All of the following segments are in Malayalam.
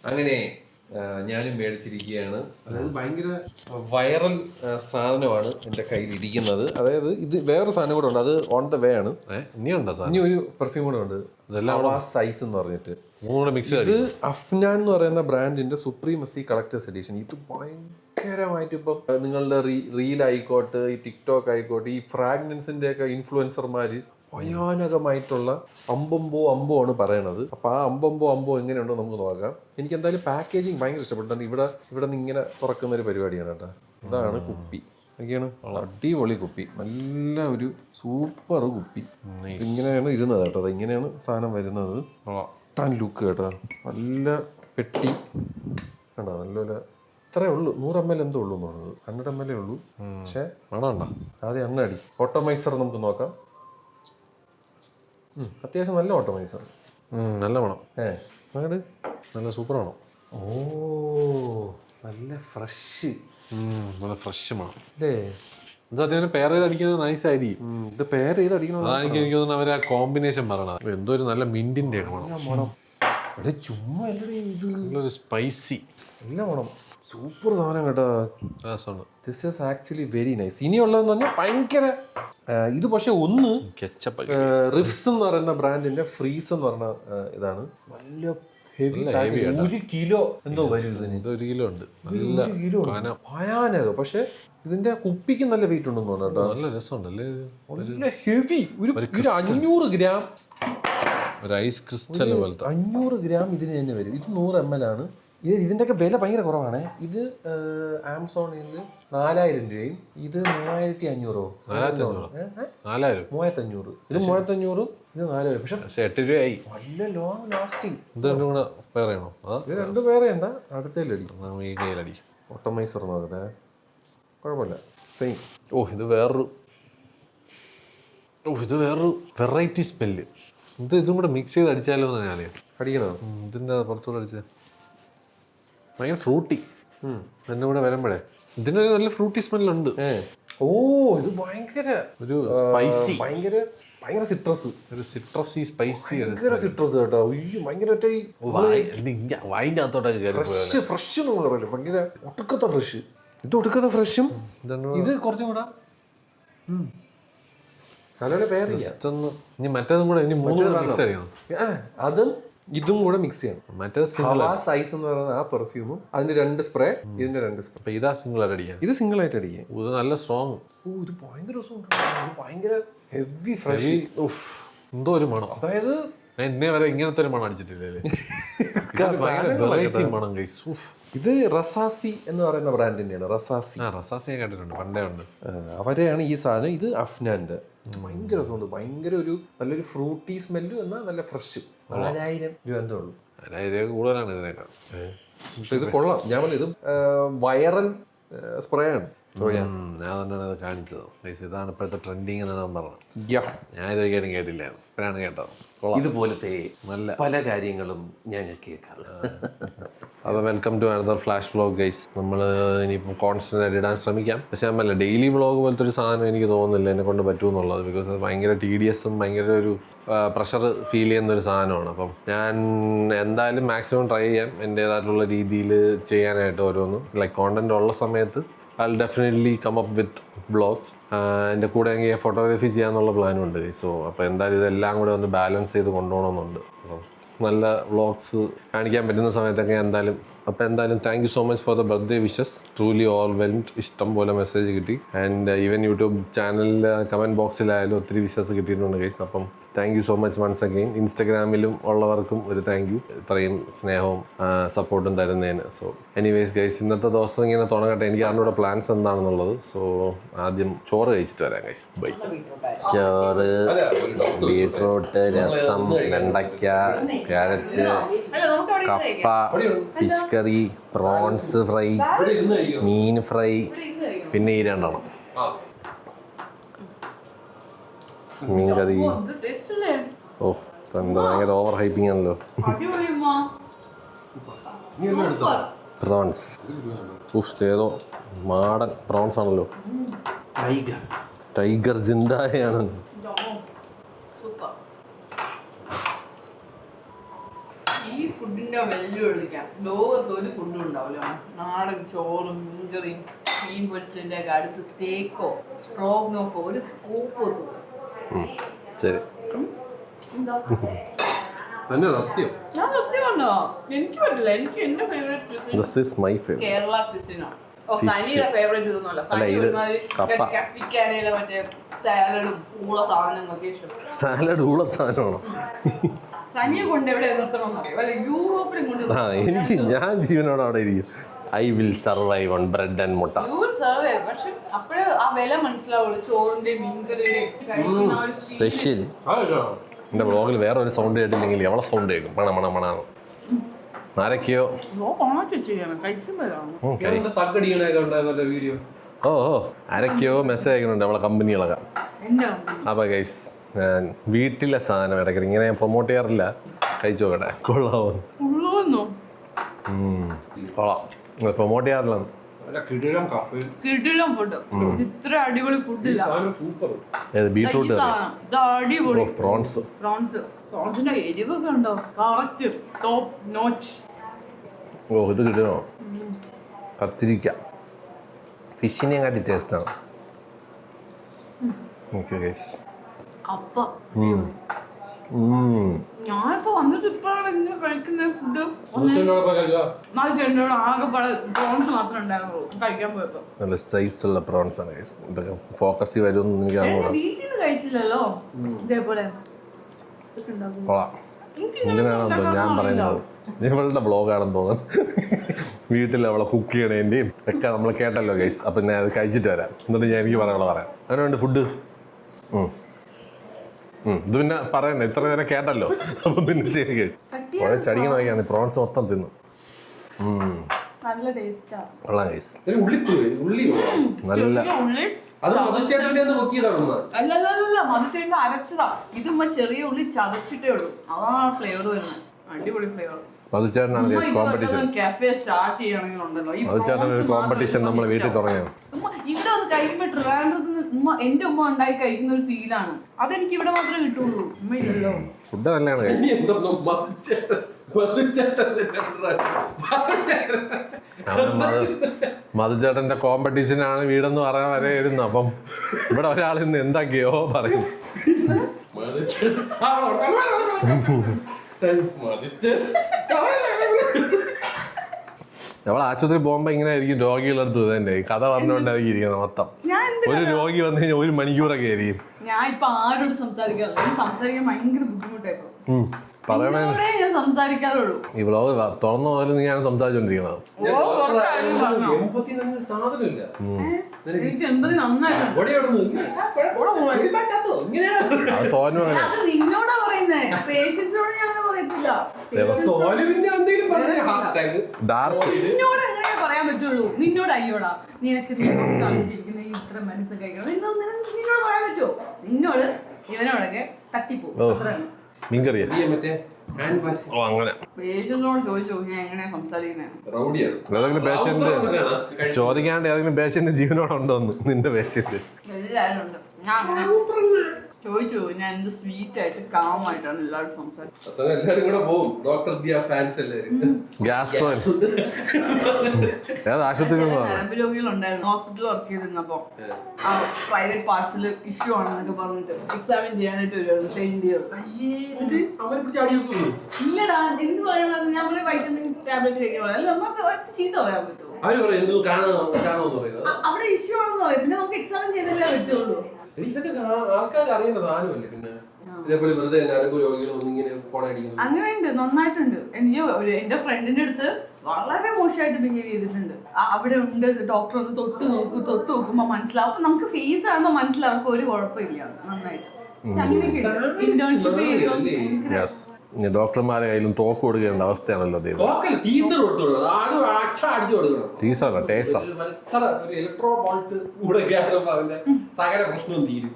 അങ്ങനെ ഞാനും മേടിച്ചിരിക്കുകയാണ്. അതായത് ഭയങ്കര വൈറൽ സാധനമാണ് എൻ്റെ കയ്യിൽ ഇരിക്കുന്നത്. അതായത് ഇത് വേറൊരു സാധനം കൂടെ ഉണ്ട്, അത് ഓൺ ദ വേ ആണ്. ഇനി ഒരു പെർഫ്യൂം കൂടെ ഉണ്ട്, സൈസ് എന്ന് പറഞ്ഞിട്ട്. ഇത് അഫ്നാൻ എന്ന് പറയുന്ന ബ്രാൻഡിന്റെ സുപ്രീമസി കളക്ടേഴ്സ് എഡിഷൻ. ഇത് ഭയങ്കരമായിട്ട് ഇപ്പം നിങ്ങളുടെ റീൽ ആയിക്കോട്ടെ, ഈ ടിക്ടോക്ക് ആയിക്കോട്ടെ, ഈ ഫ്രാഗ്രൻസിന്റെ ഒക്കെ ഇൻഫ്ലുവൻസർമാര് ഭയാനകമായിട്ടുള്ള അമ്പോ ആണ് പറയണത്. അപ്പോൾ ആ അമ്പോ എങ്ങനെയുണ്ടോ നമുക്ക് നോക്കാം. എനിക്ക് എന്തായാലും പാക്കേജിങ് ഭയങ്കര ഇഷ്ടപ്പെട്ടു. ഇവിടെ നിന്ന് ഇങ്ങനെ തുറക്കുന്ന ഒരു പരിപാടിയാണ് കേട്ടോ. ഇതാണ് കുപ്പി, ഒക്കെയാണ് അടിപൊളി കുപ്പി, നല്ല ഒരു സൂപ്പർ കുപ്പി. ഇങ്ങനെയാണ് ഇരുന്നത് കേട്ടോ. അത് ഇങ്ങനെയാണ് സാധനം വരുന്നത്. ടാൻ ലുക്ക് കേട്ടോ, നല്ല പെട്ടി കേട്ടോ, നല്ലപോലെ. ഇത്രേ ഉള്ളൂ, 100 ml എന്തോ ഉള്ളൂ എന്ന് പറഞ്ഞത്. 100 ml ഉള്ളൂ. പക്ഷേ ആദ്യം എണ്ണ അടി. ഓട്ടോമൈസർ നമുക്ക് നോക്കാം. അത്യാവശ്യം നല്ല ഓട്ടോമൈസർ, നല്ല മണം. അങ്ങോട്ട് നല്ല സൂപ്പർ മണം. ഓ, നല്ല ഫ്രഷ്, നല്ല ഫ്രഷ് മണം അല്ലേ? എന്താ അതിനെ പെയർ ചെയ്ത് അടിക്കുന്നത് നൈസ് ആയിരിക്കും. ഇത് പെയർ ചെയ്ത് അടിക്കണം. അതാണെങ്കിൽ എനിക്ക് തോന്നുന്നു അവർ ആ കോമ്പിനേഷൻ പറയണത്. എന്തോ ഒരു നല്ല മിന്റിന്റെ മണം. ചുമ്മാ നല്ലൊരു സ്പൈസി നല്ല മണം. സൂപ്പർ സാധനം കേട്ടോ. This is actually very nice. ഇനിയുള്ളതെന്ന് പറഞ്ഞാൽ ഭയങ്കര ഇത്, പക്ഷെ ഒന്ന് റിഫ്സ് എന്ന് പറയുന്ന ബ്രാൻഡിന്റെ ഫ്രീസ് എന്ന് പറഞ്ഞ ഇതാണ്. നല്ല ഹെവി, 1 കിലോ എന്തോ വരും ഇതിന്. 1 കിലോ ഉണ്ട്, നല്ല ഭയാനകം. പക്ഷെ ഇതിന്റെ കുപ്പിക്ക് നല്ല വെയിറ്റ് ഉണ്ടെന്ന് തോന്നുന്നു കേട്ടോ. നല്ല രസമുണ്ടല്ലേ, നല്ല ഹെവി. ഒരു 500 ഗ്രാം ഒരു ഐസ് ക്രിസ്റ്റൽ പോലത്തെ 500 ഗ്രാം ഇതിന് തന്നെ വരും. ഇത് 100 ml ആണ്. ഇതിൻ്റെയൊക്കെ വില ഭയങ്കര കുറവാണ്. ഇത് ആമസോണിൽ 4000 രൂപയും ഇത് 3500. 3500. ഇത് 3500, ഇത് 4000. പക്ഷെ 8 രൂപയായി. നല്ല ലോങ് ലാസ്റ്റിംഗ്. ഇത് കൂടെ പേർ ചെയ്യണോ? ഇത് 2 പേരെയണ്ട, അടുത്തേലടി ഈ കയ്യിലടി. ഓട്ടോമൈസർ നോക്കട്ടെ, കുഴപ്പമില്ല, സെയിം. ഇത് വേറൊരു വെറൈറ്റി സ്മെല്ല്. ഇതും കൂടെ മിക്സ് ചെയ്ത് അടിച്ചാലോ എന്ന് ഞാൻ അടിക്കണോ? ഇതിൻ്റെ പുറത്തുകൂടെ അടിച്ചത് ഭയങ്കര ഫ്രൂട്ടി. എൻ്റെ കൂടെ വരുമ്പോഴേ ഇതിനൊരു നല്ല ഫ്രൂട്ടി സ്മെല്ലുണ്ട്. ഇത് ഭയങ്കര ഒരു സ്പൈസി, ഭയങ്കര സിട്രസ്, ഒരു സിട്രസി സ്പൈസി, ഭയങ്കര സിട്രസ് കേട്ടോ. ഭയങ്കര വായിൻ്റെ അകത്തോട്ടൊക്കെ കയറി ഫ്രഷ് എന്ന് പറയല്ലോ, ഭയങ്കര ഒടുക്കത്തെ ഫ്രഷ്. ഇത് ഒടുക്കത്തെ ഫ്രഷും, ഇത് കുറച്ചും കൂടെ നല്ല പേര്. ഇനി മറ്റേതും കൂടെ ഇനി 3 മിക്സ് ചെയ്യണം. അതും ഇതും കൂടെ മിക്സ് ചെയ്യണം. മറ്റേ സൈസ് എന്ന് പറയുന്ന ആ പെർഫ്യൂമും അതിന്റെ 2 സ്പ്രേ, ഇതിന്റെ 2 സ്പ്രേ. ഇതാ സിംഗിൾ ആയിട്ട് അടിക്കാം. ഇത് സിംഗിൾ ആയിട്ട് അടിക്കാം. ഇത് നല്ല സ്ട്രോങ്. ഇത് ഭയങ്കര ഭയങ്കര ഹെവി ഫ്രഷ്. എന്തോ ഒരു മണം. അതായത് എന്നെ വരെ ഇങ്ങനത്തെ ഒരു മണം അടിച്ചിട്ടില്ലേ. മണം. ഇത് റസാസി എന്ന് പറയുന്ന ബ്രാൻഡിന്റെയാണ്. റസാസി കേട്ടിട്ടുണ്ട്, പണ്ടേ ഉണ്ട്. അവരെയാണ് ഈ സാധനം. ഇത് അഫ്നാന്റെ. ഭയങ്കര രസമുണ്ട്, ഭയങ്കര ഒരു നല്ലൊരു ഫ്രൂട്ടി സ്മെല്ല്, എന്നാൽ നല്ല ഫ്രഷ്. 4000 രൂപ എന്തേ ഉള്ളൂ. കൂടുതലാണ് ഇതിനേക്കാൾ. പക്ഷെ ഇത് കൊള്ളാം. ഞാൻ പറഞ്ഞു, ഇത് വൈറൽ സ്പ്രേ ആണ്. ഞാൻ തന്നെയാണ് അത് കാണിച്ചത്. ഇതാണ് ഇപ്പോഴത്തെ ട്രെൻഡിങ് എന്നാണ് ഞാൻ പറഞ്ഞത്. ഞാൻ ഇതൊക്കെയായിട്ടും കേട്ടില്ലായിരുന്നു, ഇപ്പോഴാണ് കേട്ടത്. ഇതുപോലത്തെ നല്ല പല കാര്യങ്ങളും ഞങ്ങൾ കേൾക്കാറ്. അപ്പോൾ welcome to another flash vlog guys. നമ്മൾ ഇനിയിപ്പം കോൺസ്റ്റൻ്റ് ആയിട്ട് ഇടാൻ ശ്രമിക്കാം. പക്ഷേ നമ്മളല്ല ഡെയിലി വ്ളോഗ് പോലത്തെ ഒരു സാധനം എനിക്ക് തോന്നുന്നില്ല എന്നെ കൊണ്ട് പറ്റുമെന്നുള്ളത്. ബിക്കോസ് അത് ഭയങ്കര ടീഡിയസും ഭയങ്കര ഒരു പ്രഷർ ഫീൽ ചെയ്യുന്നൊരു സാധനമാണ്. അപ്പം ഞാൻ എന്തായാലും മാക്സിമം ട്രൈ ചെയ്യാം എൻ്റേതായിട്ടുള്ള രീതിയിൽ ചെയ്യാനായിട്ട്. ഓരോന്നും ലൈക്ക് കോണ്ടന്റ് ഉള്ള സമയത്ത് I'll definitely come up with vlogs. എൻ്റെ കൂടെ എനിക്ക് ഫോട്ടോഗ്രാഫി ചെയ്യാന്നുള്ള പ്ലാനും ഉണ്ട്. സോ അപ്പോൾ എന്തായാലും ഇതെല്ലാം കൂടെ ഒന്ന് ബാലൻസ് ചെയ്ത് കൊണ്ടുപോകണമെന്നുണ്ട്. അപ്പം നല്ല വ്ളോഗ്സ് കാണിക്കാൻ പറ്റുന്ന സമയത്തൊക്കെ എന്തായാലും. അപ്പോൾ എന്തായാലും thank you so much for the birthday wishes. Truly overwhelmed. ഇഷ്ടം പോലെ മെസ്സേജ് കിട്ടി. ആൻഡ് ഈവൻ യൂട്യൂബ് ചാനലിൽ കമൻറ്റ് ബോക്സിലായാലും ഒത്തിരി വിഷസ് കിട്ടിയിട്ടുണ്ട് ഗൈസ്. അപ്പം thank you so much once again. ഇൻസ്റ്റഗ്രാമിലും ഉള്ളവർക്കും ഒരു താങ്ക് യു, ഇത്രയും സ്നേഹവും സപ്പോർട്ടും തരുന്നതിന്. സോ എനിവേസ് ഗൈസ്, ഇന്നത്തെ ദിവസം ഇങ്ങനെ തുടങ്ങട്ടെ. എനിക്ക് അതിനോട് പ്ലാൻസ് എന്താണെന്നുള്ളത്. സോ ആദ്യം ചോറ് കഴിച്ചിട്ട് വരാം ഗൈസ്. ബൈ. ചോറ്, ബീട്രൂട്ട്, രസം, വെണ്ടയ്ക്ക, ക്യാരറ്റ്, കപ്പ, ഫിഷ് കറി, പ്രോൺസ് ഫ്രൈ, മീൻ ഫ്രൈ, പിന്നെ ഈ 2 മീൻ കറി. എന്താ ഭയങ്കര ഓവർ ഹൈപ്പിംഗ് ആണല്ലോ. പ്രോൺസ്, ഏതോ മാടൻ പ്രോൺസ് ആണല്ലോ. ടൈഗർ ജിന്ദായാണ്. ഫുഡിന്റെ വെല്ലുവിളിക്കാം. ലോകത്ത് ഒരു ഫുഡും ഉണ്ടാവില്ല നാടൻ ചോറും മീൻകറിയും മീൻ പൊരിച്ചതിന്റെ ഒക്കെ അടുത്ത് സ്റ്റേക്കോ സ്ട്രോഗ്നോഫോ ഒരു കൂപ്പോ. ശരി. തന്നെ സത്യം. ഞാൻ സത്യം പറഞ്ഞോ, എനിക്ക് പറ്റില്ല. എനിക്ക് എന്റെ favourite This is my favorite. Kerala ക്വിസിനാണ്. സനിയുടെ ഫേവറേറ്റ് ഇതൊന്നുമല്ല. അല്ല, സനി ഇത് ഒരുമാതിരി കപ്പ. കപ്പിക്കാനയിലെ മറ്റേ സാലഡും പൂള സാധനങ്ങളൊക്കെ ഇഷ്ടം. സാലഡ് ഉള്ള സാധനമാണോ? സനിയെ കൊണ്ട് എവിടെ നിർത്തണമെന്ന് അറിയാം. അല്ല യൂറോപ്പിലും കൊണ്ട് ഞാൻ ജീവനോടെ അവിടെ ഇരിക്കും. I will survive on bread and മുട്ട. സർവേ. പക്ഷെ അപ്പോഴേ ആ വില മനസ്സിലാവുള്ളൂ. ചോറിന്റെയും മീൻകറിയുടെയും കഴിക്കുന്ന ആ ഒരു സ്പെഷ്യൽ. എൻ്റെ ബ്ലോഗിൽ വേറെ ഒരു സൗണ്ട് കേട്ടില്ലെങ്കിൽ എവളെ സൗണ്ട് കേൾക്കും. മണ മണ മണ. ആരൊക്കെയോ വീഡിയോ ഓ ആരൊക്കെയോ മെസ്സേജ് അയക്കുന്നുണ്ട് അവളെ കമ്പനികളൊക്കെ. അപ്പോൾ ഗൈസ് ഞാൻ വീട്ടിലെ സാധനം ഇടയ്ക്ക് ഇങ്ങനെ ഞാൻ പ്രൊമോട്ട് ചെയ്യാറില്ല. കഴിച്ചു നോക്കട്ടെ, കൊള്ളാമോ? കൊള്ളാം. പ്രൊമോട്ട് ചെയ്യാറില്ല. കിടിലം ഫുഡ്. ഇത്ര അടിപൊളി ഫുഡില്ല. ഏത് ബീട്രൂട്ട് അടിപൊളി പ്രോൺസ്. പ്രോൺസിന്റെ എരിവൊക്കെ ഉണ്ടോ? Correct top notch. ഓ ഇത് കിട്ടണോ? കത്തിരിക്ക ഫിഷിനെയും കാട്ടി ടേസ്റ്റാണ്. Okay guys. കപ്പ. ഞാനിപ്പോ വന്നിട്ട് ഇപ്പോഴാണ് ഇങ്ങനെ കഴിക്കുന്ന ഫുഡ്. ആകെ പ്രോൺസ് മാത്രമേ ഉണ്ടായിരുന്നുള്ളൂ കഴിക്കാൻ പോയപ്പോ. നല്ല സൈസുള്ള പ്രോൺസ് ആണ് ഗൈസ്. ഇതൊക്കെ ഫോക്കസിൽ വരുമെന്ന് എനിക്ക് അറിഞ്ഞൂടാ. വീട്ടിൽ നിന്ന് കഴിച്ചില്ലല്ലോ ഇതേപോലെ. കൊള്ളാം. ഇങ്ങനെയാണെന്തോ ഞാൻ പറയുന്നത്. ഇവളുടെ ബ്ലോഗാണെന്ന് തോന്നുന്നു. വീട്ടിൽ അവളെ കുക്ക് ചെയ്യണേൻ്റെയും ഒക്കെ നമ്മൾ കേട്ടല്ലോ ഗൈസ്. അപ്പം ഞാൻ അത് കഴിച്ചിട്ട് വരാം. എന്നിട്ട് ഞാൻ എനിക്ക് പറയാനുള്ള പറയാം. അങ്ങനെയുണ്ട് ഫുഡ്. ഇത് പിന്നെ പറയണ്ട, ഇത്ര നേരം കേട്ടല്ലോ. അപ്പം പിന്നെ ശരി കഴിച്ചു. കുറെ ചടിക്കുന്ന വയ്ക്കാണ്. പ്രോൺസ് മൊത്തം തിന്നു. നല്ല ടേസ്റ്റാ. കൊള്ളാം ഗൈസ്. നല്ല അല്ലല്ല മധുചേട്ടൻ അരച്ചതാ. ഇതുമ്മ ചെറിയ ഉള്ളി ചതച്ചിട്ടേ ഉള്ളൂ. അതാണ് ഫ്ലേവർ വരുന്നത്. അടിപൊളി ഫ്ലേവർ. മധുചേട്ടനാണ് ഗൈസ് കോമ്പറ്റീഷൻ. കാഫേ സ്റ്റാർട്ട് ചെയ്യണമെങ്കിലുണ്ടല്ലോ മധുചേട്ടൻ ഒരു കോമ്പറ്റീഷൻ നമ്മളെ വീട്ടിൽ തുടങ്ങിയാണ്. ഇവിടെ ഒന്ന് കഴിക്കുമ്പോ ട്രിവാൻഡ്രത്ത് എന്റെ ഉമ്മ ഉണ്ടായി കഴിക്കുന്ന ഒരു ഫീലാണ്. അതെനിക്ക് ഇവിടെ മാത്രമേ കിട്ടുള്ളൂ. ഉമ്മ ഇല്ലല്ലോ. ഫുഡ് നല്ലതാണ് ഗൈസ്. മധുചേട്ടന്റെ കോമ്പറ്റീഷനാണ് വീടെന്ന് പറയാൻ വരെ ഇരുന്നു. അപ്പം ഇവിടെ ഒരാൾ ഇന്ന് എന്താക്കിയോ പറയും. നമ്മൾ ആശുപത്രി പോകുമ്പോ ഇങ്ങനെ ആയിരിക്കും രോഗികളെടുത്ത് തന്നെ കഥ പറഞ്ഞുകൊണ്ടായിരിക്കും ഇരിക്കുന്നത് മൊത്തം. ഒരു രോഗി വന്നു കഴിഞ്ഞാൽ 1 മണിക്കൂറൊക്കെ ആയിരിക്കും. ഞാൻ ഇപ്പൊ ആരോട് സംസാരിക്കാൻ ഭയങ്കര ബുദ്ധിമുട്ടായിരുന്നു. പറയണേ ഞാൻ സംസാരിക്കാറുള്ളൂ. ഈ വ്ലോഗ് തുറന്നു പോലും ഞാൻ സംസാരിച്ചോണ്ടിരിക്കണത്. സോനു നിന്നോടാ പറയുന്നേ. പേഷ്യൻസിനോട് ഞാൻ പറയത്തില്ല. ഡാർക്ക് നിന്നോട് എങ്ങനെ പറയാൻ പറ്റുള്ളൂ? നിന്നോട് അയ്യോടാ നിനക്ക് ആവശ്യമിരിക്കുന്ന ഇത്ര മരുന്ന് കഴിക്കണം നിന്നോട് പറയാൻ പറ്റുമോ? നിന്നോട് ഇവനോടൊക്കെ തട്ടിപ്പോ. മീൻകറിയ ഓ അങ്ങനെ പേഷ്യന്റിനോട് ചോദിച്ചു ഞാൻ എങ്ങനെയാ സംസാരിക്കുന്നത്. ഏതെങ്കിലും പേഷ്യന്റ് ചോദിക്കാണ്ട് ഏതെങ്കിലും പേഷ്യന്റ് ജീവനോടുണ്ടോന്ന് നിന്റെ പേഷ്യന്റ് എല്ലാവരും ഉണ്ട്. ഞാൻ അങ്ങനെ ചോദിച്ചു. ഞാൻ എന്ത് സ്വീറ്റ് ആയിട്ട് കാമായിട്ടാണ് എല്ലാവരും സംസാരിച്ചത്. ഗ്യാസ്ട്രോ ഏത് ആശുപത്രി നരമ്പ് രോഗികളുണ്ടായിരുന്നു. ഹോസ്പിറ്റലിൽ വർക്ക് ചെയ്തിരുന്നപ്പോ ആ പ്രൈവറ്റ് പാർട്സിൽ ഇഷ്യൂ ആണെന്നൊക്കെ പറഞ്ഞിട്ട് എക്സാമിൻ ചെയ്യാനായിട്ട് വരുമായിരുന്നു. ഇല്ലടാ എന്ത് പറയാൻ ഞാൻ പറയും വൈറ്റമിൻ ടാബ്ലറ്റ് കഴിക്കാൻ പറയാം. അല്ല നമുക്ക് ചീത്ത പറയാൻ പറ്റുമോ? അവിടെ ഇഷ്യൂ ആണെന്ന് പറയാം. പിന്നെ നമുക്ക് എക്സാമിൻ ചെയ്തല്ലേ പറ്റുള്ളൂ. ഇതൊക്കെ ആൾക്കാർ അറിയേണ്ട സാധനമല്ലേ. പിന്നെ ഇതേപോലെ വെറുതെ രോഗികളൊന്നും ഇങ്ങനെ അങ്ങനെയുണ്ട്. നന്നായിട്ടുണ്ട്. എനിക്ക് എന്റെ ഫ്രണ്ടിന്റെ അടുത്ത് വളരെ മോശമായിട്ട് ബിഹേവ് ചെയ്തിട്ടുണ്ട്. അവിടെ ഉണ്ട് ഡോക്ടർ ഒന്ന് തൊട്ട് നോക്കുമ്പോ മനസ്സിലാവും. അപ്പൊ നമുക്ക് ഫേസ് കാണുമ്പോ മനസ്സിലാവും ഒരു കുഴപ്പമില്ല. നന്നായിട്ട് ഡോക്ടർമാരെ കയ്യിലും തോക്ക് കൊടുക്കേണ്ട അവസ്ഥയാണല്ലോ. സകല പ്രശ്നവും തീരും.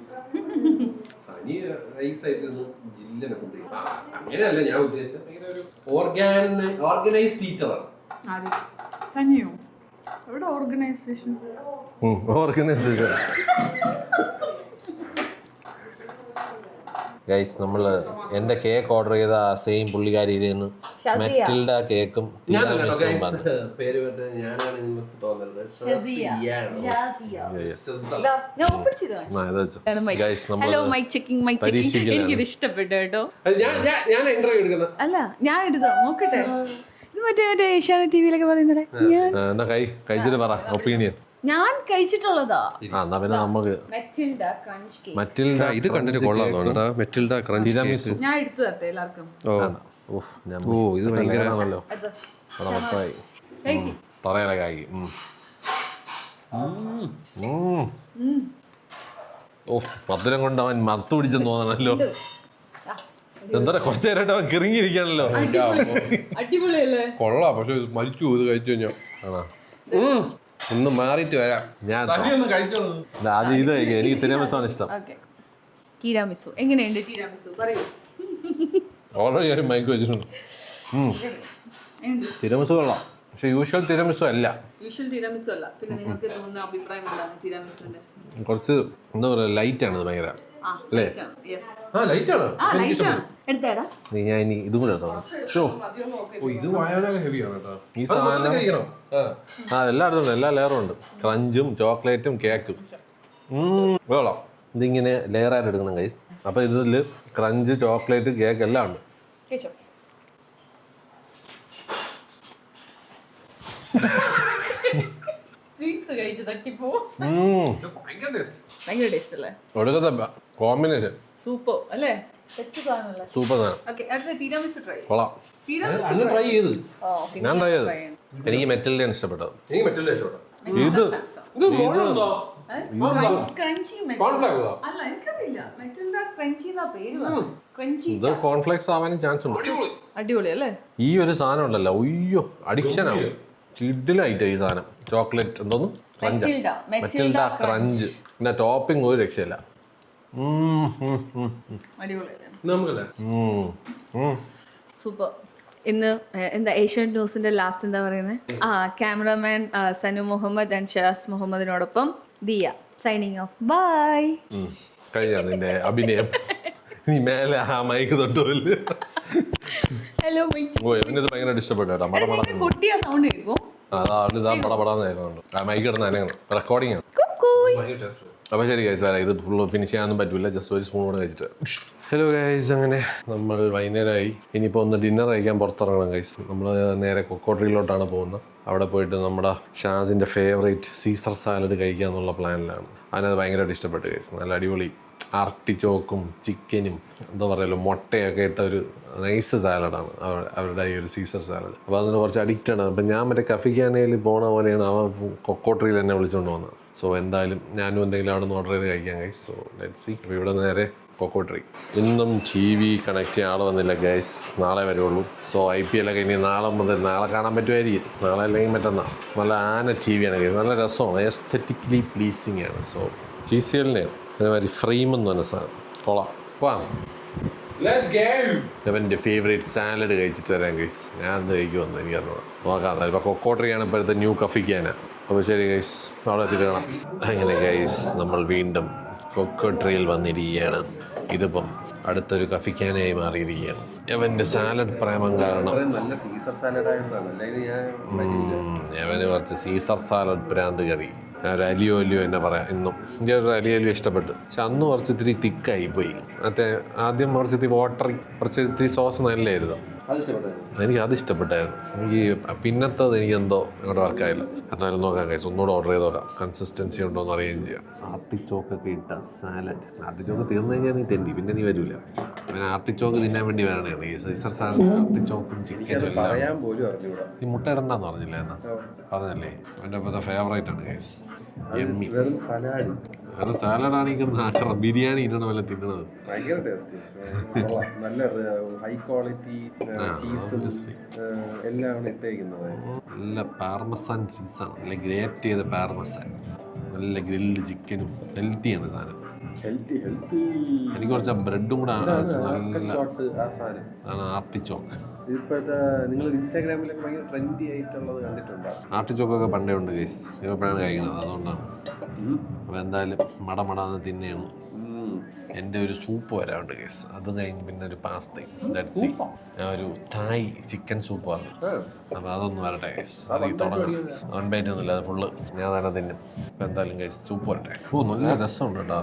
അങ്ങനെയല്ല ഞാൻ ഉദ്ദേശിച്ചത്. ഒരു ഓർഗനൈസ്ഡ് ഈറ്ററാണ്. ഓർഗനൈസേഷൻ ഗൈസ് നമ്മൾ എൻ്റെ കേക്ക് ഓർഡർ ചെയ്ത ആ സെയിം പുള്ളിക്കാരിയിൽ നിന്ന് മെറ്റിൽഡ കേക്കും തിരാമിസും പറഞ്ഞു. പേര് ഞാനാണ് hello mic checking mic checking. എനിക്കിത് ഇഷ്ടപ്പെട്ടു കേട്ടോ. ഞാൻ ഇന്റർവ്യൂ എടുക്കുന്നത്. അല്ല ഞാൻ എടുക്കാം നോക്കട്ടെ. ഇത് മറ്റേ ഏഷ്യാനെറ്റ് ടിവിയിലൊക്കെ പറയുന്നത് എന്നാ കഴിച്ചിട്ട് പറ ഒപ്പീനിയൻ. ഞാൻ കഴിച്ചിട്ടുള്ളതാ. എന്നാ പിന്നെ നമുക്ക് മെറ്റിൽഡ ക്രഞ്ച് കേക്ക്. മെറ്റിൽഡ ഇത് കണ്ടിട്ട് കൊള്ളാം. മെറ്റിൽഡ ക്രഞ്ച് തിരാമിസു. ഞാൻ എടുത്തു തരട്ടെ എല്ലാവർക്കും. ഇത് ഭയങ്കരമാണല്ലോ. പറയാ കായി. മധുരം കൊണ്ട് അവൻ മത്ത് പിടിച്ചെന്ന് തോന്നണല്ലോ. എന്താ കുറച്ചു നേരമായിട്ട് അവൻ കിറങ്ങിയിരിക്കാണല്ലോ. അടിപൊളിയല്ലേ? കൊള്ളാം. പക്ഷെ മരിച്ചു ഇത് കഴിച്ചു കഴിഞ്ഞാൽ ഒന്ന് മാറിയിട്ട് വരാം. ഞാൻ ആദ്യം ഇത് കഴിക്കാം. എനിക്ക് തിരാമിസുമാണ് ഇഷ്ടം. ടീരാമിസു എങ്ങനെയുണ്ട്? ടീരാമിസു പറയൂ. ഓൾറെഡി ഒരു മൈക്ക് വെച്ചിട്ടുണ്ട്. തിരാമിസു കൊള്ളാം, പക്ഷെ യൂഷ്വൽ തിരാമിസു അല്ല. യൂഷ്വൽ ടീരാമിസു അല്ല. പിന്നെ നിങ്ങൾക്ക് തോന്നുന്ന അഭിപ്രായം എന്താണ് ടീരാമിസുവിന്റെ? കുറച്ച് എന്താ പറയാ, ലൈറ്റ് ആണ് ഇത് ഭയങ്കര. അല്ലേ? ഞാൻ ഇനി ഇതും കൂടെ എടുത്തോളാം. ഇത് വായാനൊക്കെ ഹെവിയാണ് കേട്ടോ. ഈ സാധനം എല്ലായിടത്തും എല്ലാ ലെയറും ഉണ്ട്. ക്രഞ്ചും ചോക്ലേറ്റും കേക്കും വേളാം. ഇതിങ്ങനെ ലെയറായിട്ട് എടുക്കണം ഗൈസ്. അപ്പോൾ ഇതിൽ ക്രഞ്ച് ചോക്ലേറ്റ് കേക്ക് എല്ലാം ഉണ്ട്. ഒടുക്കത്തെ കോമ്പിനേഷൻ സൂപ്പർ അല്ലേ? സൂപ്പർ സാധനം. കൊള്ളാം. ട്രൈ ചെയ്ത് ഞാൻ ട്രൈ ചെയ്തു. എനിക്ക് മെറ്റലിൻ്റെയാണ് ഇഷ്ടപ്പെട്ടത്. എനിക്ക് മെറ്റൽ ഇഷ്ടപ്പെട്ടു. ഇത് ഇത് കോൺഫ്ലെക്സ് ആവാനും ചാൻസ് ഉണ്ട്. അടിപൊളി അല്ലേ? ഈ ഒരു സാധനം ഉണ്ടല്ലോ, അയ്യോ അഡിക്ഷൻ ആവും. കിഡിലായിട്ട് ഈ സാധനം. ചോക്ലേറ്റ് എന്തോന്നു മെറ്റിൽഡ ക്രഞ്ച്. പിന്നെ ടോപ്പിംഗ് ഒരു രക്ഷയില്ല. സൂപ്പർ. ഇന്ന് എന്താ ഏഷ്യൻ ന്യൂസിന്റെ ലാസ്റ്റ് എന്താ പറയുന്നത്? ക്യാമറമാൻ സനു മുഹമ്മദ് ആൻഡ് ഷാസ് മുഹമ്മദിനോടൊപ്പം ദിയ സൈനിങ് ഓഫ്. ബൈ. കഴിഞ്ഞ നിന്റെ അഭിനയം നീ മേലെ ആ മൈക്ക് തൊട്ടുപോയില്ല. ഹലോ ഓ എവനിത് ഭയങ്കര ഇഷ്ടപ്പെട്ടു കേട്ടോ. കുട്ടിയ സൗണ്ട് കേൾക്കും. അതാ പടപടാന്ന് കേൾക്കുന്നുണ്ട്. ആ മൈക്ക് കിടന്ന് അതിനാണ് റെക്കോർഡിംഗ് ആണ്. അപ്പോൾ ശരി ഗൈസ്, ഇത് ഫുള്ള് ഫിനിഷ് ചെയ്യാനൊന്നും പറ്റില്ല. ജസ്റ്റ് ഒരു സ്പൂൺ കൂടെ കഴിച്ചിട്ട്. ഹലോ ഗൈസ്, അങ്ങനെ നമ്മൾ വൈകുന്നേരമായി. ഇനിയിപ്പോൾ ഒന്ന് ഡിന്നർ കഴിക്കാൻ പുറത്തിറങ്ങണം ഗൈസ്. നമ്മൾ നേരെ കൊക്കോട്രിയിലോട്ടാണ് പോകുന്നത്. അവിടെ പോയിട്ട് നമ്മുടെ ഷാസിൻ്റെ ഫേവറേറ്റ് സീസർ സാലഡ് കഴിക്കുക എന്നുള്ള പ്ലാനിലാണ്. അതിനത് ഭയങ്കരമായിട്ട് ഇഷ്ടപ്പെട്ടു ഗൈസ്. നല്ല അടിപൊളി ആർട്ടിച്ചോക്കും ചിക്കനും എന്താ പറയുമല്ലോ മുട്ടയൊക്കെ ഇട്ട ഒരു നൈസ് സാലഡാണ് അവരുടെ ഈ ഒരു സീസർ സാലഡ്. അപ്പോൾ അതിന് കുറച്ച് അഡിക്റ്റാണ്. അപ്പം ഞാൻ മറ്റേ കഫിക്കാനയിൽ പോണ പോലെയാണ് അവൻ കൊക്കോട്രിയിൽ എന്നെ വിളിച്ചുകൊണ്ട് വന്നത്. സോ എന്തായാലും ഞാനും എന്തെങ്കിലും അവിടെ നിന്ന് ഓർഡർ ചെയ്ത് കഴിക്കാം ഗൈസ്. So let's see. അപ്പോൾ ഇവിടെ നേരെ കൊക്കോട്രി. ഇന്നും TV കണക്ട് ചെയ്യാൻ ആൾ വന്നില്ല ഗൈസ്. നാളെ വരുള്ളൂ. സോ IPL ഒക്കെ ഇനി നാളെ കാണാൻ പറ്റുമായിരിക്കും. നാളെ അല്ലെങ്കിൽ മറ്റന്നാൾ. നല്ല ആന TV ആണ് ഗൈസ്. നല്ല രസമാണ്, എസ്തെറ്റിക്കലി പ്ലീസിങ് ആണ്. സോ TCL-നെ അതേമാതിരി ഫ്രെയിം എന്ന് പറഞ്ഞ സാധനം കൊള്ളാം. പോവാം. എൻ്റെ ഫേവറേറ്റ് സാലഡ് കഴിച്ചിട്ട് വരാം ഗൈസ്. ഞാൻ എന്ത് കഴിക്കുമെന്ന് എനിക്കറിഞ്ഞു നോക്കാം. ഇപ്പോൾ കൊക്കോട്രിയാണ് ഇപ്പോഴത്തെ ന്യൂ കഫിക്കാന. അപ്പോൾ ശരി ഗൈസ്, അവിടെ എത്തിയിട്ട് കാണാം. അങ്ങനെ ഗൈസ്, നമ്മൾ വീണ്ടും കൊക്കോട്രിയിൽ വന്നിരിക്കുകയാണ്. ഇതിപ്പം അടുത്തൊരു കഫിക്കാനായി മാറിയിരിക്കുകയാണ്. അവൻ്റെ സാലഡ് പ്രേമം കാരണം അവന് കുറച്ച് സീസർ സാലഡ് ഭ്രാന്ത് കറി. ഒരു അലിയോ എന്നെ പറയാം. ഇന്നും എനിക്ക് ഒരു അലിയോ ഇഷ്ടപ്പെട്ടു. പക്ഷെ അന്ന് കുറച്ച് ഇത്തിരി തിക്കായി പോയി. മറ്റേ ആദ്യം കുറച്ച് ഇത്തിരി ഇത്തിരി സോസ് നല്ലായിരുന്നു. എനിക്ക് അത് ഇഷ്ടപ്പെട്ടായിരുന്നു. എനിക്ക് പിന്നത്തത് എനിക്ക് എന്തോ അങ്ങോട്ട് വർക്കായില്ല. എന്നാലും നോക്കാം ഗൈസ്, ഒന്നുകൂടെ ഓർഡർ ചെയ്ത് നോക്കാം. കൺസിസ്റ്റൻസി ഉണ്ടോ എന്ന് അറിയുകയും ചെയ്യാം. ആർട്ടിച്ചോക്കൊക്കെ ഇട്ട സാലഡ്. ആർട്ടിച്ചോക്ക് തീർന്നു കഴിഞ്ഞാൽ നീ തെണ്ടി, പിന്നെ നീ വരില്ല. പിന്നെ ആർട്ടിച്ചോക്ക് തിന്നാൻ വേണ്ടി വരണതാണ് ഈ സീസർ സാലഡ്. ആർട്ടിച്ചോക്കും ചിക്കനും എല്ലാം. ഈ മുട്ട ഇടണ്ടെന്ന് പറഞ്ഞില്ല എന്നാ പറഞ്ഞല്ലേ? എൻ്റെ ഇപ്പോഴത്തെ ഫേവറേറ്റ് ആണ് ഗൈസ്. അത് സാലഡാണ് ഈ കിടന്ന് ബിരിയാണി ഇന്നാണ് വല്ല തിന്നണത്. ഭയങ്കര ടേസ്റ്റ്, നല്ല ഹൈ ക്വാളിറ്റി ചീസും എല്ലാം ഇട്ടേക്കുന്നത്. നല്ല പാർമസാൻ ചീസാണ്, നല്ല ഗ്രേറ്റ് ചെയ്ത പാർമസാൻ. നല്ല ഗ്രിൽഡ് ചിക്കനും ഹെൽത്തിയാണ് സാധനം. എനിക്ക് കുറച്ച് ബ്രെഡും കൂടെ ആണ് ആർട്ടിച്ചോക്ക്. ഇപ്പോഴത്തെ നിങ്ങൾ ഇൻസ്റ്റാഗ്രാമിലൊക്കെ ഭയങ്കര ട്രെൻഡി ആയിട്ടുള്ളത് കണ്ടിട്ടുണ്ടോ? ആർട്ടിച്ചോക്കൊക്കെ പണ്ടേ ഉണ്ട് ഗൈസ്. ഇപ്പോഴാണ് കഴിക്കുന്നത്, അതുകൊണ്ടാണ്. അപ്പോൾ എന്തായാലും മടമടാന്ന് തിന്നെയാണ്. എൻ്റെ ഒരു സൂപ്പ് വരാറുണ്ട് കേസ്. അത് കഴിഞ്ഞ് പിന്നെ ഒരു പാസ്ത, ഒരു തായ് ചിക്കൻ സൂപ്പ് പറഞ്ഞു. അപ്പോൾ അതൊന്ന് വരട്ടെ കേസ്. അതിൽ തുടങ്ങാം. നോൺ ബൈറ്റ് ഒന്നുമില്ല, അത് ഫുള്ള് ഞാൻ തന്നെ തിന്നും. അപ്പോൾ എന്തായാലും കേസ് സൂപ്പ് വരട്ടെ. ഓ നല്ല രസമുണ്ട് കേട്ടോ,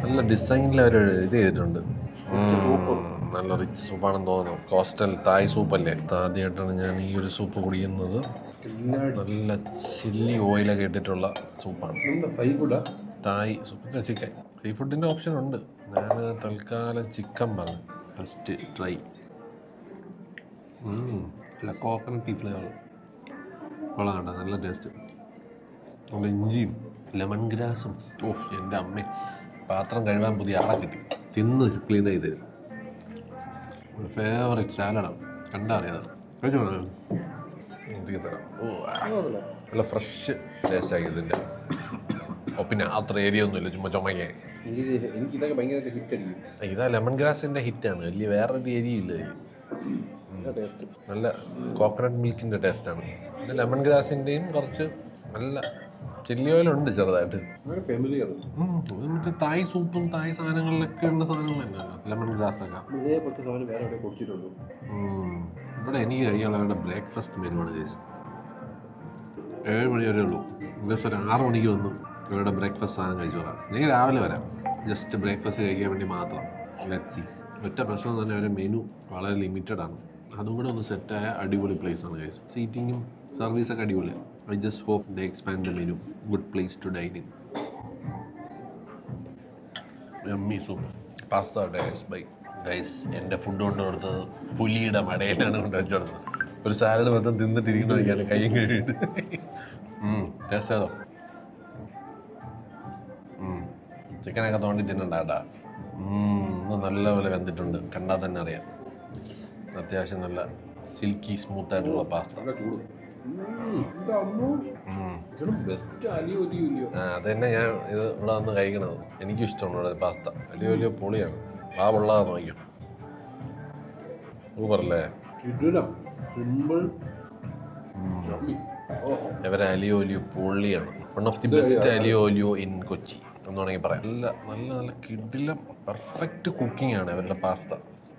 നല്ല ഡിസൈനിൽ അവർ ഇത് ചെയ്തിട്ടുണ്ട്. നല്ല റിച്ച് സൂപ്പാണെന്ന് തോന്നുന്നു. കോസ്റ്റൽ തായ് സൂപ്പല്ലേ. ആദ്യമായിട്ടാണ് ഞാൻ ഈ ഒരു സൂപ്പ് കുടിക്കുന്നത്. നല്ല ചില്ലി ഓയിലൊക്കെ ഇട്ടിട്ടുള്ള സൂപ്പാണ്. തായ് സൂപ്പ് ചിക്കൻ. സീ ഫുഡിൻ്റെ ഓപ്ഷൻ ഉണ്ട്. ഞാൻ തൽക്കാലം ചിക്കൻ പറഞ്ഞു. First try. നല്ല കോക്കനട്ട് ഫ്ലേവർ കൊള്ളാണ്ട, നല്ല ടേസ്റ്റ്. നല്ല ഇഞ്ചിയും ലെമൺ ഗ്രാസും. ഓഹ് എൻ്റെ അമ്മ, പാത്രം കഴുകാൻ പുതിയ ആളെ കിട്ടി. തിന്ന് ക്ലീൻ ചെയ്ത് തരും. ഒരു ഫേവറേറ്റ് സാലഡാണ്, കണ്ടാ അറിയാതെ. കഴിച്ചു തരാം. ഓ നല്ല ഫ്രഷ് ടേസ്റ്റ് ആക്കി ഇതിൻ്റെ. ഓ പിന്നെ അത്ര ഏരിയ ഒന്നുമില്ല, ചുമ്മാ ചുമക്കാൻ. എനിക്കിതൊക്കെ ഭയങ്കര ഹിറ്റ് അടിക്കും. ഇതാ ലെമൺ ഗ്രാസിൻ്റെ ഹിറ്റാണ്, വലിയ വേറൊരു ഏരിയ ഇല്ല. ടേസ്റ്റ് നല്ല കോക്കനട്ട് മിൽക്കിൻ്റെ ടേസ്റ്റാണ്. പിന്നെ ലെമൺ ഗ്രാസിൻ്റെയും കുറച്ച് നല്ല ചില്ലി ഓയിലുണ്ട് ചെറുതായിട്ട്. മറ്റേ തായ് സൂപ്പും തായ് സാധനങ്ങളിലൊക്കെ ഉള്ള സാധനങ്ങൾ തന്നെയല്ലോ ലെമൺ ഗ്രാസ് ഒക്കെ. ഇതേപോലത്തെ സാധനം വേറെ എവിടെ കുടിച്ചിട്ടുള്ളൂ. ഇവിടെ എനിക്ക് കഴിക്കാനുള്ള അവരുടെ ബ്രേക്ക്ഫാസ്റ്റ് മെനു ആണ് ചേച്ചി. 7 മണി വരെ ഉള്ളൂ. ദിവസം ഒരു 6 മണിക്ക് വന്നു ഇവരുടെ ബ്രേക്ക്ഫാസ്റ്റ് സാധനം കഴിച്ചു പോകാം. എനിക്ക് രാവിലെ വരാം, ജസ്റ്റ് ബ്രേക്ക്ഫാസ്റ്റ് കഴിക്കാൻ വേണ്ടി മാത്രം. Let's see. ഒറ്റ പ്രശ്നം തന്നെ, അവരുടെ മെനു വളരെ ലിമിറ്റഡ് ആണ്. അതും കൂടെ ഒന്ന് സെറ്റായ അടിപൊളി പ്ലേസ് ആണ് ഗൈസ്. സീറ്റിങ്ങും സർവീസൊക്കെ അടിപൊളിയാണ്. I just hope they expand the menu. Good place to dine in. Yummy soup. Pasta guys bye guys. എൻ്റെ ഫുഡ് കൊണ്ട് കൊടുത്തത് പുലിയുടെ മടയിലാണ് കൊണ്ട് വെച്ച് കൊടുത്തത്. ഒരു സാലഡ് മൊത്തം തിന്നിട്ടിരിക്കണോക്കാണ് കയ്യും കഴിയിട്ട്. ടേസ്റ്റ് ചെയ്തോ? ചിക്കനൊക്കെ തോണ്ടി തിന്നണ്ടാട്ടാ. നല്ലപോലെ വെന്തിട്ടുണ്ട്, കണ്ടാൽ തന്നെ അറിയാം. അത്യാവശ്യം നല്ല സിൽക്കി സ്മൂത്ത് ആയിട്ടുള്ള പാസ്ത. അത് തന്നെ ഞാൻ ഇത് ഇവിടെ വന്ന് കഴിക്കണത്. എനിക്കും ഇഷ്ടമാണ് ഇവിടെ പാസ്ത. വലിയ പൊളിയാണ്. ആ വെള്ളമാണ് നോക്കിയോ, സൂപ്പറല്ലേ. ഇവരെ അലിയോ ഒലിയോ പൊള്ളിയാണ്. One of the best aglio olio in Kochi എന്ന് വേണമെങ്കിൽ പറയാം. നല്ല നല്ല നല്ല കിടിലം പെർഫെക്റ്റ് കുക്കിംഗ് ആണ് ഇവരുടെ പാസ്ത.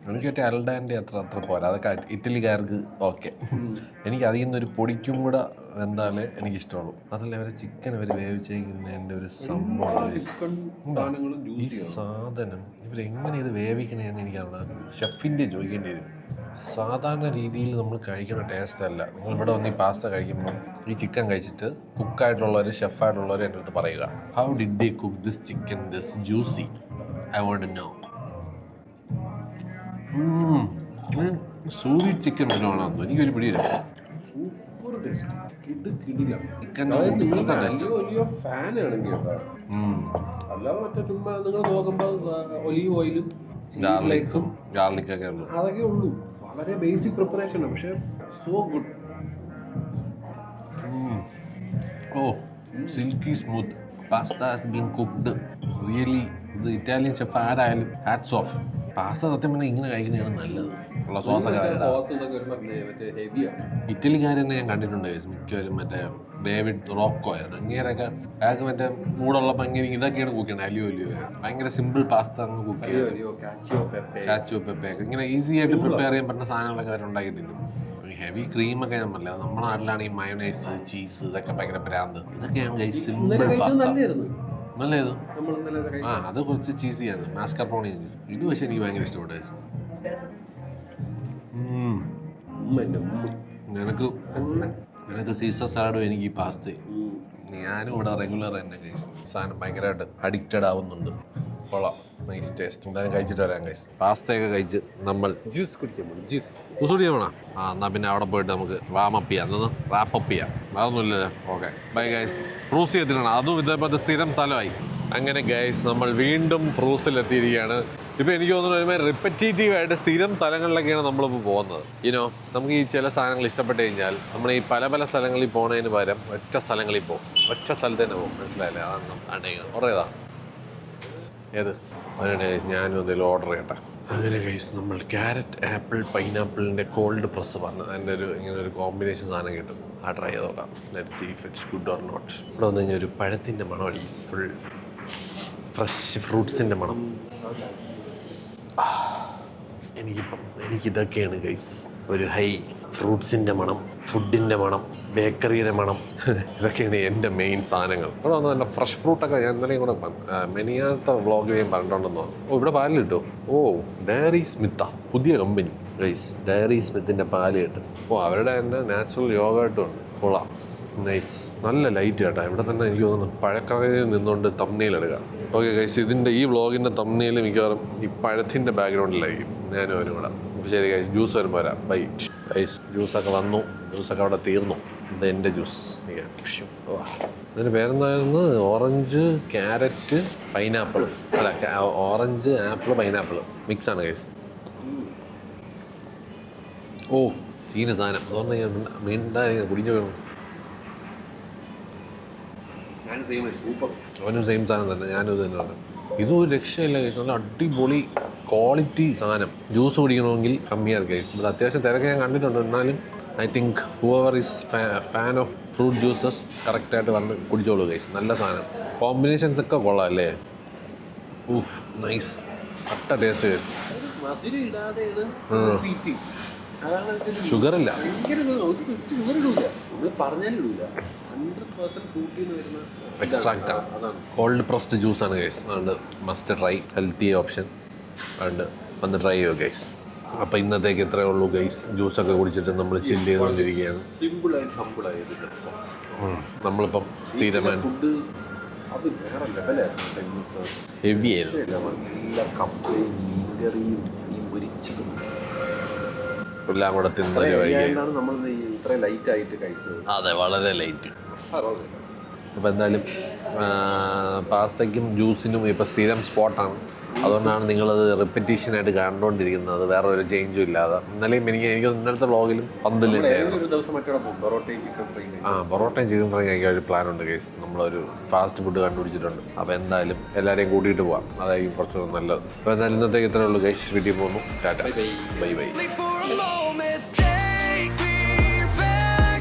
എനിക്ക് പറ്റിയ അൽഡാൻ്റെ അത്ര പോരാ, അതൊക്കെ ഇറ്റലിക്കാർക്ക് ഓക്കെ. എനിക്ക് അതിൽ നിന്നൊരു പൊടിക്കും കൂടെ വെന്താലേ എനിക്കിഷ്ടമുള്ളൂ. അതല്ല ഇവരെ ചിക്കൻ അവർ വേവിച്ചേക്കുന്നതിൻ്റെ ഒരു സംഭവം. ഈ സാധനം ഇവരെങ്ങനെ ഇത് വേവിക്കണേന്ന് എനിക്കറിയാം. ഷെഫിൻ്റെ ചോദിക്കേണ്ടി വരും. സാധാരണ രീതിയിൽ നമ്മൾ കഴിക്കുന്ന ടേസ്റ്റ് അല്ല. നിങ്ങൾ ഇവിടെ വന്ന് ഈ പാസ്ത കഴിക്കുമ്പോൾ ഈ ചിക്കൻ കഴിച്ചിട്ട് കുക്കായിട്ടുള്ളവർ ഷെഫായിട്ടുള്ളവർ എൻ്റെ അടുത്ത് പറയുക, how did they cook this chicken this juicy, I want to know. Sous vide chicken വല്ലതാണോ എനിക്കൊരു പിടിയില്ല. അല്ലാതെ മറ്റേ ചുമ്മാ നിങ്ങൾ നോക്കുമ്പോൾ ഒലീവ് ഓയിലും ഗാർലിക്കൊക്കെ ഉള്ളു, അതൊക്കെ ഉള്ളൂ. വളരെ ബേസിക് പ്രിപ്പറേഷൻ ആണ്, പക്ഷെ so good. Oh silky smooth pasta has been cooked really. ഇത് ഇറ്റാലിയൻ ഷെഫ് ആരായാലും ഹാറ്റ്സ് ഓഫ്. പാസ്ത സത്യം പറഞ്ഞാൽ ഇങ്ങനെ കഴിക്കുന്നതാണ് നല്ലത്. ഉള്ള സോസൊക്കെ ഇറ്റലിക്കാരനെ ഞാൻ കണ്ടിട്ടുണ്ട് മിക്കവരും. മറ്റേ ഡേവിഡ് റോക്കോയാണ് അങ്ങേരൊക്കെ. അയാൾക്ക് മറ്റേ മൂടുള്ളപ്പോൾ ഇങ്ങനെ ഇതൊക്കെയാണ് കുക്ക് ചെയ്യണം. അലിയോ അലിയോ ഭയങ്കര സിമ്പിൾ പാസ്ത അങ്ങ് കുക്ക് ചെയ്യും. കാച്ചിയോ പെപ്പയൊക്കെ ഇങ്ങനെ ഈസി ആയിട്ട് പ്രിപ്പയർ ചെയ്യാൻ പറ്റുന്ന സാധനങ്ങളൊക്കെ അവർ ഉണ്ടാക്കി തിന്നും. ഹെവി ക്രീമൊക്കെ ഞാൻ പറഞ്ഞില്ല. നമ്മുടെ നാട്ടിലാണ് ഈ മയോണൈസ് ചീസ് ഇതൊക്കെ ഭയങ്കര പ്രാന്ത്. ഇതൊക്കെ ഞാൻ സിമ്പിൾ പാസ്ത നല്ലത്. അത് കുറച്ച് ചീസിയാണ്, മാസ്കർപോണി ചീസ്. ഇത് പക്ഷേ എനിക്ക് ഭയങ്കര ഇഷ്ടപ്പെട്ടു. നിനക്ക് സീസർ സാലഡും എനിക്ക് ഈ പാസ്തയും. ഞാനും ഇവിടെ റെഗുലർ തന്നെ കഴിച്ചു. സാധനം ഭയങ്കരമായിട്ട് അഡിക്റ്റഡ് ആവുന്നുണ്ട്. കൊള്ളാം, നൈസ് ടേസ്റ്റ്. എന്തായാലും കഴിച്ചിട്ട് വരാം ഗൈസ്. പാസ്തയൊക്കെ കഴിച്ച് നമ്മൾ ജ്യൂസ് കുടിക്കാൻ പോകണം. ജ്യൂസ് കുടിക്കണം. എന്നാൽ പിന്നെ അവിടെ പോയിട്ട് നമുക്ക് റാപ്പപ്പ് ചെയ്യാം. അതൊന്നുമില്ലല്ലോ. Okay bye guys. ഫ്രൂസി എത്തിക്കണം. അതും ഇതേപോലത്തെ സ്ഥിരം സ്ഥലമായി. അങ്ങനെ ഗൈസ് നമ്മൾ വീണ്ടും ഫ്രൂസിലെത്തിയിരിക്കുകയാണ്. ഇപ്പോൾ എനിക്ക് തോന്നുന്നു ഒരുമാതിരി റിപ്പറ്റേറ്റീവായിട്ട് സ്ഥിരം സ്ഥലങ്ങളിലൊക്കെയാണ് നമ്മളിപ്പോൾ പോകുന്നത്. നമുക്ക് ഈ ചില സാധനങ്ങൾ ഇഷ്ടപ്പെട്ട് കഴിഞ്ഞാൽ നമ്മൾ ഈ പല പല സ്ഥലങ്ങളിൽ പോകുന്നതിന് പകരം ഒറ്റ സ്ഥലങ്ങളിൽ പോകും. ഒറ്റ സ്ഥലത്ത് തന്നെ പോകും. മനസ്സിലായില്ലേ? അതാണ് ഓർഡർ ചെയ്താൽ ഏത് അതിൻ്റെ ഗൈസ് ഞാനും എന്തെങ്കിലും ഓർഡർ ചെയ്യട്ടെ. അങ്ങനെ ഗൈസ് നമ്മൾ ക്യാരറ്റ് ആപ്പിൾ പൈനാപ്പിളിൻ്റെ കോൾഡ് പ്രസ് പറഞ്ഞ് അതിൻ്റെ ഇങ്ങനെ ഒരു കോമ്പിനേഷൻ സാധനം കിട്ടും. ആ ട്രൈ ചെയ്ത് നോക്കാം. Let's see if it's good or not. ഇവിടെ വന്നു കഴിഞ്ഞാൽ ഒരു പഴത്തിൻ്റെ മണം അടിക്കും. ഫ്രഷ് ഫ്രൂട്ട്സിൻ്റെ മണം. എനിക്കിതൊക്കെയാണ് ഗൈസ് ഒരു ഹൈ. ഫ്രൂട്ട്സിൻ്റെ മണം, ഫുഡിൻ്റെ മണം, ബേക്കറിയുടെ മണം, ഇതൊക്കെയാണ് എൻ്റെ മെയിൻ സാധനങ്ങൾ. ഇവിടെ വന്ന് നല്ല ഫ്രഷ് ഫ്രൂട്ടൊക്കെ ഞാൻ ഇന്നലെയും കൂടെ മെനിയാത്ത വ്ളോഗിൽ ഞാൻ പറഞ്ഞിട്ടുണ്ടെന്ന് തോന്നുന്നു. ഓ ഇവിടെ പാല് കിട്ടും. ഓ ഡയറി സ്മിത്താ, പുതിയ കമ്പനി ഗൈസ്. ഡയറി സ്മിത്തിൻ്റെ പാല് കിട്ടും. ഓ അവരുടെ തന്നെ നാച്ചുറൽ യോഗായിട്ടും ഉണ്ട്. കൊള്ളാം, നൈസ്. നല്ല ലൈറ്റ് കേട്ടോ. ഇവിടെ തന്നെ എനിക്ക് തോന്നുന്നു പഴക്കടയിൽ നിന്നുകൊണ്ട് തമ്നെയിൽ എടുക്കാം. ഓക്കെ ഗൈസ്, ഇതിൻ്റെ ഈ വ്ളോഗിൻ്റെ തമ്നെയിൽ മിക്കവാറും ഈ പഴത്തിൻ്റെ ബാക്ക്ഗ്രൗണ്ടിലായിരിക്കും ഞാനും അവനും കൂടെ. ശരി ഗൈസ്, ജ്യൂസ് വരുമ്പോൾ വരാം. Bye guys. ജ്യൂസൊക്കെ വന്നു, ജ്യൂസൊക്കെ അവിടെ തീർന്നു. ഇത് എൻ്റെ ജ്യൂസ്. ഇതിന് പേരെന്തായിരുന്നു? Orange, carrot, pineapple. അല്ല, ഓറഞ്ച്, ആപ്പിൾ, പൈനാപ്പിൾ മിക്സാണ് ഗൈസ്. ഓ ചീന സാധനം. അതുകൊണ്ട് ഞാൻ മീണ്ടാ കുടിഞ്ഞു വേണം. അവനും സെയിം സാധനം തന്നെ, ഞാനും ഇത് തന്നെ പറഞ്ഞു. ഇതും ഒരു രക്ഷയില്ല ഗൈസ്. നല്ല അടിപൊളി ക്വാളിറ്റി സാധനം. ജ്യൂസ് കുടിക്കണമെങ്കിൽ കമ്മിയാണ് ഗൈസ്. ഇവിടെ അത്യാവശ്യം തിരക്ക് ഞാൻ കണ്ടിട്ടുണ്ട്. എന്നാലും I think whoever is fan of fruit juices കറക്റ്റായിട്ട് വന്ന് കുടിച്ചോളൂ ഗൈസ്. നല്ല സാധനം. കോമ്പിനേഷൻസ് ഒക്കെ കൊള്ളാം അല്ലേ? ഊഫ്, നൈസ്. കട്ട ടേസ്റ്റ് ഗൈസ്. ഷുഗറില്ല, എക്സ്ട്രാക്റ്റാണ്. കോൾഡ് പ്രസ്ഡ് ജ്യൂസാണ് ഗൈസ്. അതുകൊണ്ട് മസ്റ്റ് ട്രൈ. Healthy option. അതുകൊണ്ട് വന്ന് ട്രൈ ചെയ്യുക ഗൈസ്. അപ്പോൾ ഇന്നത്തേക്ക് ഇത്രയേ ഉള്ളൂ ഗൈസ്. ജ്യൂസൊക്കെ കുടിച്ചിട്ട് നമ്മൾ ചില്ല് ചെയ്തുകൊണ്ടിരിക്കുകയാണ്. നമ്മളിപ്പം സ്ഥിരമായി ഹെവി ആയിരുന്നു. എല്ലാം കൂടെ തിന്നൊരു വഴി. അതെ, വളരെ ലൈറ്റ്. അപ്പോൾ എന്തായാലും പാസ്തയ്ക്കും ജ്യൂസിനും ഇപ്പോൾ സ്ഥിരം സ്പോട്ടാണ്. അതുകൊണ്ടാണ് നിങ്ങളത് റിപ്പറ്റീഷനായിട്ട് കണ്ടുകൊണ്ടിരിക്കുന്നത്. വേറെ ഒരു ചേഞ്ചും ഇല്ലാതെ. ഇന്നലെയും എനിക്ക് ഇന്നലത്തെ വ്ളോഗിലും പന്തില്ലായിരുന്നു. പൊറോട്ടയും ചിക്കൻ ഫ്രൈ കഴിക്കാൻ ഒരു പ്ലാനുണ്ട് കേസ്. നമ്മളൊരു ഫാസ്റ്റ് ഫുഡ് കണ്ടുപിടിച്ചിട്ടുണ്ട്. അപ്പോൾ എന്തായാലും എല്ലാവരെയും കൂട്ടിയിട്ട് പോവാം. അതായിരിക്കും കുറച്ചുകൂടെ നല്ലത്. അപ്പോൾ എന്തായാലും ഇന്നത്തേക്ക് ഇത്രയേ ഉള്ളൂ ഗൈസ്. വീട്ടിൽ പോകുന്നു. Tata, bye bye.